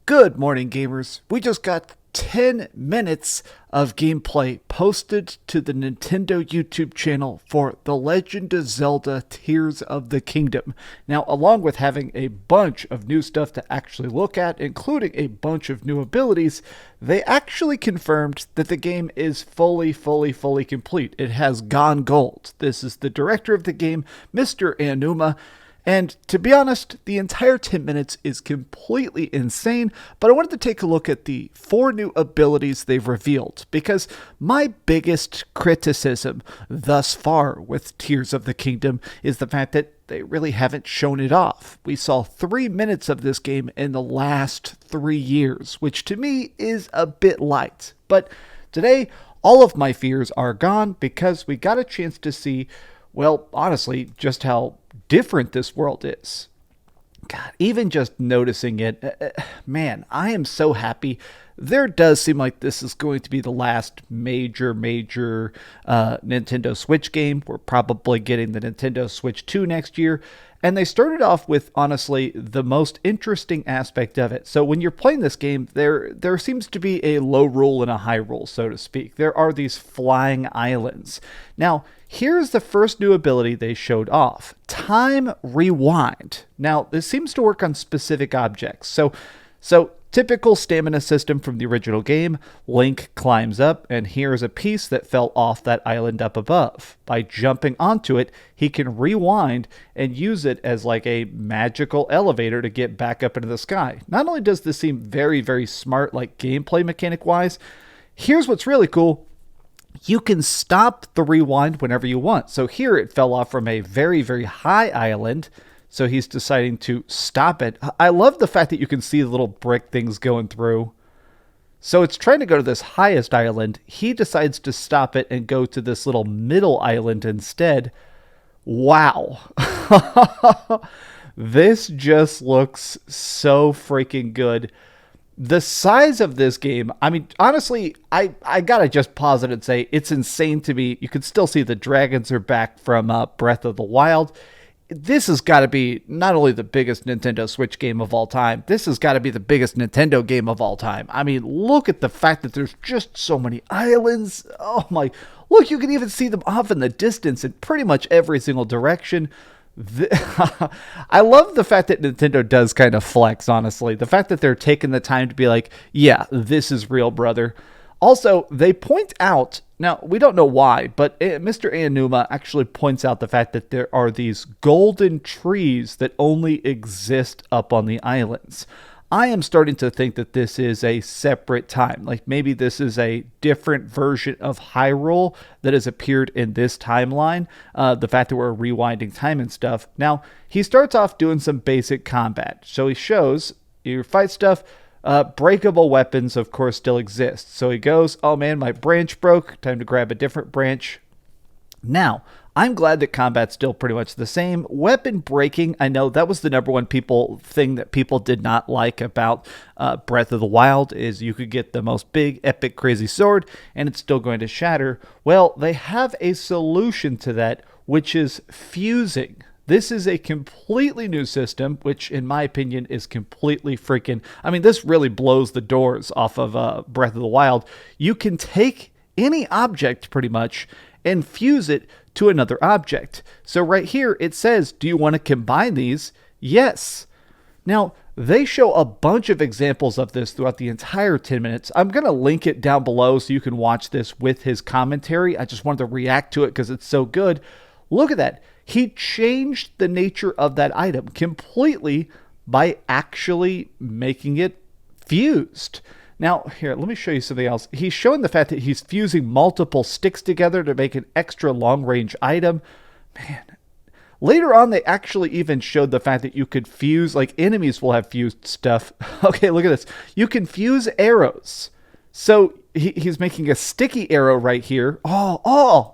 Good morning, gamers. We just got 10 minutes of gameplay posted to the Nintendo YouTube channel for The Legend of Zelda Tears of the Kingdom. Now, along with having a bunch of new stuff to actually look at, including a bunch of new abilities, they actually confirmed that the game is fully complete. It has gone gold. This is the director of the game, Mr. Aonuma. And to be honest, the entire 10 minutes is completely insane, but I wanted to take a look at the 4 new abilities they've revealed, because my biggest criticism thus far with Tears of the Kingdom is the fact that they really haven't shown it off. We saw 3 minutes of this game in the last 3 years, which to me is a bit light. But today, all of my fears are gone because we got a chance to see, well, honestly, just how different this world is. God, even just noticing it, man, I am so happy. There does seem like this is going to be the last major Nintendo Switch game. We're probably getting the Nintendo Switch 2 next year. And they started off with, honestly, the most interesting aspect of it. So when you're playing this game, there seems to be a low rule and a high rule, so to speak. There are these flying islands. Now, here's the first new ability they showed off. Time Rewind. Now, this seems to work on specific objects. So typical stamina system from the original game. Link climbs up, and here's a piece that fell off that island up above. By jumping onto it, he can rewind and use it as like a magical elevator to get back up into the sky. Not only does this seem very smart, like gameplay mechanic-wise, here's what's really cool. You can stop the rewind whenever you want. So here it fell off from a very high island, so he's deciding to stop it. I love the fact that you can see the little brick things going through. So it's trying to go to this highest island. He decides to stop it and go to this little middle island instead. Wow. This just looks so freaking good. The size of this game, I mean, honestly, I gotta just pause it and say it's insane to me. You can still see the dragons are back from Breath of the Wild. This has got to be not only the biggest Nintendo Switch game of all time, this has got to be the biggest Nintendo game of all time. I mean, look at the fact that there's just so many islands. Oh my, look, you can even see them off in the distance in pretty much every single direction. I love the fact that Nintendo does kind of flex, honestly. The fact that they're taking the time to be like, yeah, this is real, brother. Also, they point out, now we don't know why, but Mr. Aonuma actually points out the fact that there are these golden trees that only exist up on the islands. I am starting to think that this is a separate time. Like maybe this is a different version of Hyrule that has appeared in this timeline. The fact that we're rewinding time and stuff. Now, he starts off doing some basic combat. So he shows your fight stuff. Breakable weapons, of course, still exist. So he goes, oh man, my branch broke. Time to grab a different branch. Now, I'm glad that combat's still pretty much the same. Weapon breaking, I know that was the number one thing that people did not like about Breath of the Wild, is you could get the most big, epic, crazy sword, and it's still going to shatter. Well, they have a solution to that, which is fusing. This is a completely new system, which in my opinion is completely freaking, I mean, this really blows the doors off of Breath of the Wild. You can take any object pretty much and fuse it to another object. So right here it says, do you want to combine these? Yes. Now, they show a bunch of examples of this throughout the entire 10 minutes. I'm going to link it down below so you can watch this with his commentary. I just wanted to react to it because it's so good. Look at that. He changed the nature of that item completely by actually making it fused. Now, here, let me show you something else. He's showing the fact that he's fusing multiple sticks together to make an extra long-range item. Man, later on, they actually even showed the fact that you could fuse, like enemies will have fused stuff. Okay, look at this. You can fuse arrows. So he's making a sticky arrow right here. Oh!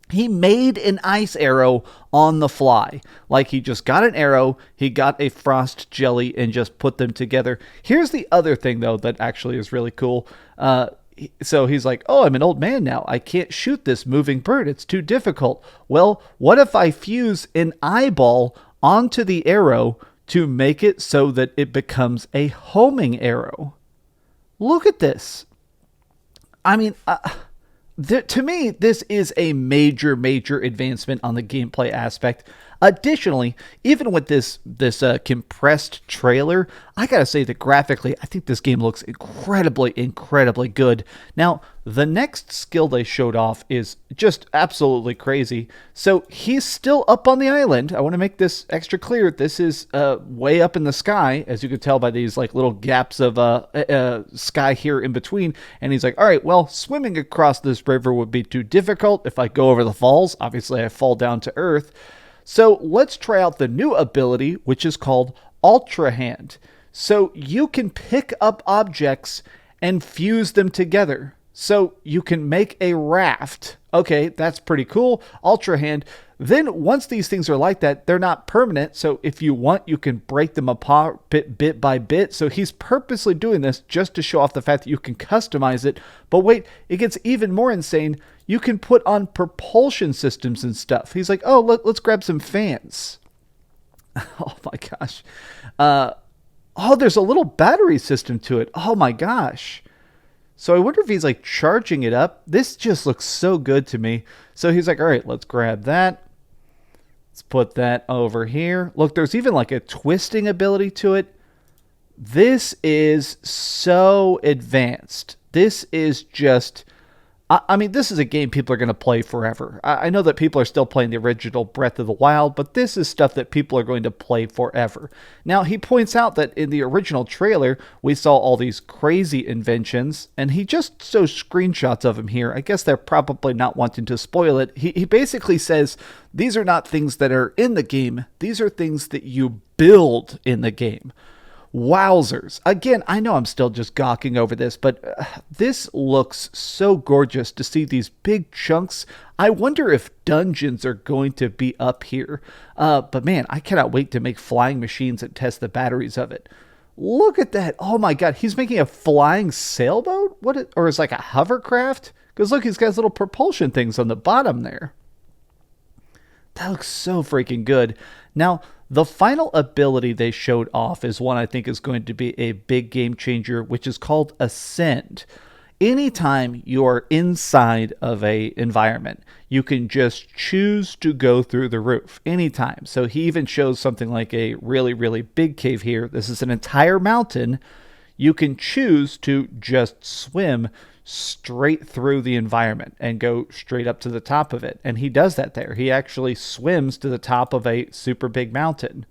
He made an ice arrow on the fly. Like he just got an arrow, he got a frost jelly, and just put them together. Here's the other thing, though, that actually is really cool. So he's like, oh, I'm an old man now. I can't shoot this moving bird. It's too difficult. Well, what if I fuse an eyeball onto the arrow to make it so that it becomes a homing arrow. Look at this. I mean, to me, this is a major, major advancement on the gameplay aspect. Additionally, even with this compressed trailer, I gotta say that graphically, I think this game looks incredibly, incredibly good. Now, the next skill they showed off is just absolutely crazy. So he's still up on the island. I want to make this extra clear. This is way up in the sky, as you can tell by these like little gaps of sky here in between. And he's like, all right, well, swimming across this river would be too difficult. If I go over the falls, obviously I fall down to earth. So let's try out the new ability, which is called Ultra Hand. So you can pick up objects and fuse them together. So you can make a raft. Okay, that's pretty cool. Ultra Hand. Then once these things are like that, they're not permanent. So if you want, you can break them apart bit by bit. So he's purposely doing this just to show off the fact that you can customize it. But wait, it gets even more insane. You can put on propulsion systems and stuff. He's like, oh, let's grab some fans. Oh my gosh. Oh, there's a little battery system to it. Oh my gosh. So I wonder if he's like charging it up. This just looks so good to me. So he's like, all right, let's grab that. Let's put that over here. Look, there's even like a twisting ability to it. This is so advanced. This is just... I mean, this is a game people are going to play forever. I know that people are still playing the original Breath of the Wild, but this is stuff that people are going to play forever. Now, he points out that in the original trailer, we saw all these crazy inventions, and he just shows screenshots of them here. I guess they're probably not wanting to spoil it. He basically says, these are not things that are in the game. These are things that you build in the game. Wowzers. Again, I know I'm still just gawking over this, but this looks so gorgeous to see these big chunks. I wonder if dungeons are going to be up here. But man, I cannot wait to make flying machines and test the batteries of it. Look at that. Oh my God. He's making a flying sailboat? Or is like a hovercraft? Because look, he's got his little propulsion things on the bottom there. That looks so freaking good. Now, the final ability they showed off is one I think is going to be a big game changer, which is called Ascent. Anytime you are inside of a environment, you can just choose to go through the roof anytime. So he even shows something like a really, really big cave here. This is an entire mountain. You can choose to just swim straight through the environment and go straight up to the top of it. And he does that there. He actually swims to the top of a super big mountain.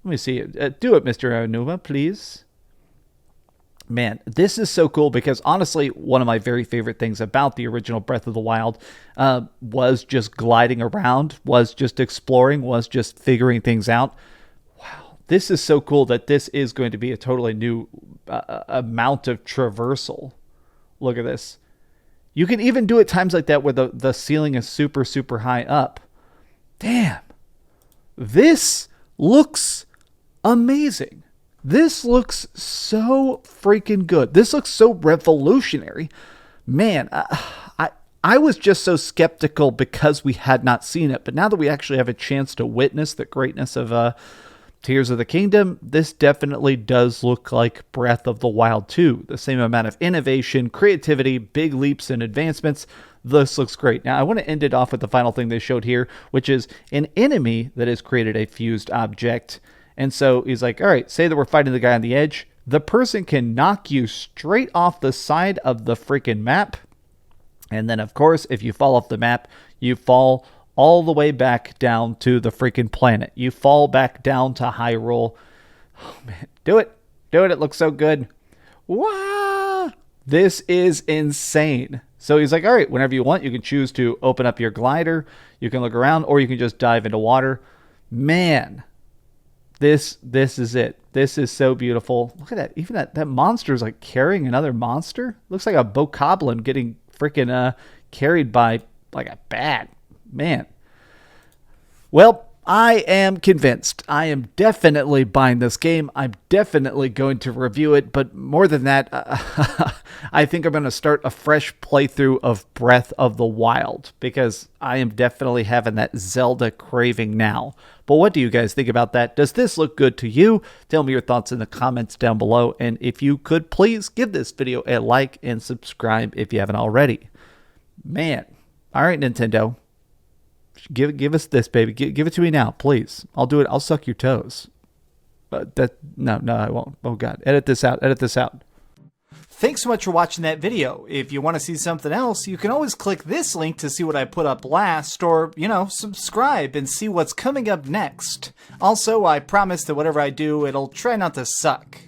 Let me see. Do it, Mr. Aonuma, please. Man, this is so cool because honestly, one of my very favorite things about the original Breath of the Wild was just gliding around, was just exploring, was just figuring things out. Wow, this is so cool that this is going to be a totally new amount of traversal. Look at this. You can even do it times like that where the ceiling is super, super high up. Damn. This looks amazing. This looks so freaking good. This looks so revolutionary. Man, I was just so skeptical because we had not seen it. But now that we actually have a chance to witness the greatness of Tears of the Kingdom, this definitely does look like Breath of the Wild 2. The same amount of innovation, creativity, big leaps and advancements. This looks great. Now, I want to end it off with the final thing they showed here, which is an enemy that has created a fused object. And so he's like, all right, say that we're fighting the guy on the edge. The person can knock you straight off the side of the freaking map. And then, of course, if you fall off the map, you fall all the way back down to the freaking planet. You fall back down to Hyrule. Oh, man. Do it. Do it. It looks so good. Wow. This is insane. So he's like, all right, whenever you want, you can choose to open up your glider. You can look around, or you can just dive into water. Man, this is it. This is so beautiful. Look at that. Even that monster is like carrying another monster. Looks like a bokoblin getting freaking carried by like a bat. Man. Well, I am convinced. I am definitely buying this game. I'm definitely going to review it, but more than that, I think I'm going to start a fresh playthrough of Breath of the Wild because I am definitely having that Zelda craving now. But what do you guys think about that? Does this look good to you? Tell me your thoughts in the comments down below, and if you could, please give this video a like and subscribe if you haven't already. Man. All right, Nintendo. Give us this, baby. Give it to me now, please. I'll do it. I'll suck your toes. No, I won't. Oh God, edit this out. Edit this out. Thanks so much for watching that video. If you want to see something else, you can always click this link to see what I put up last, or, subscribe and see what's coming up next. Also, I promise that whatever I do, it'll try not to suck.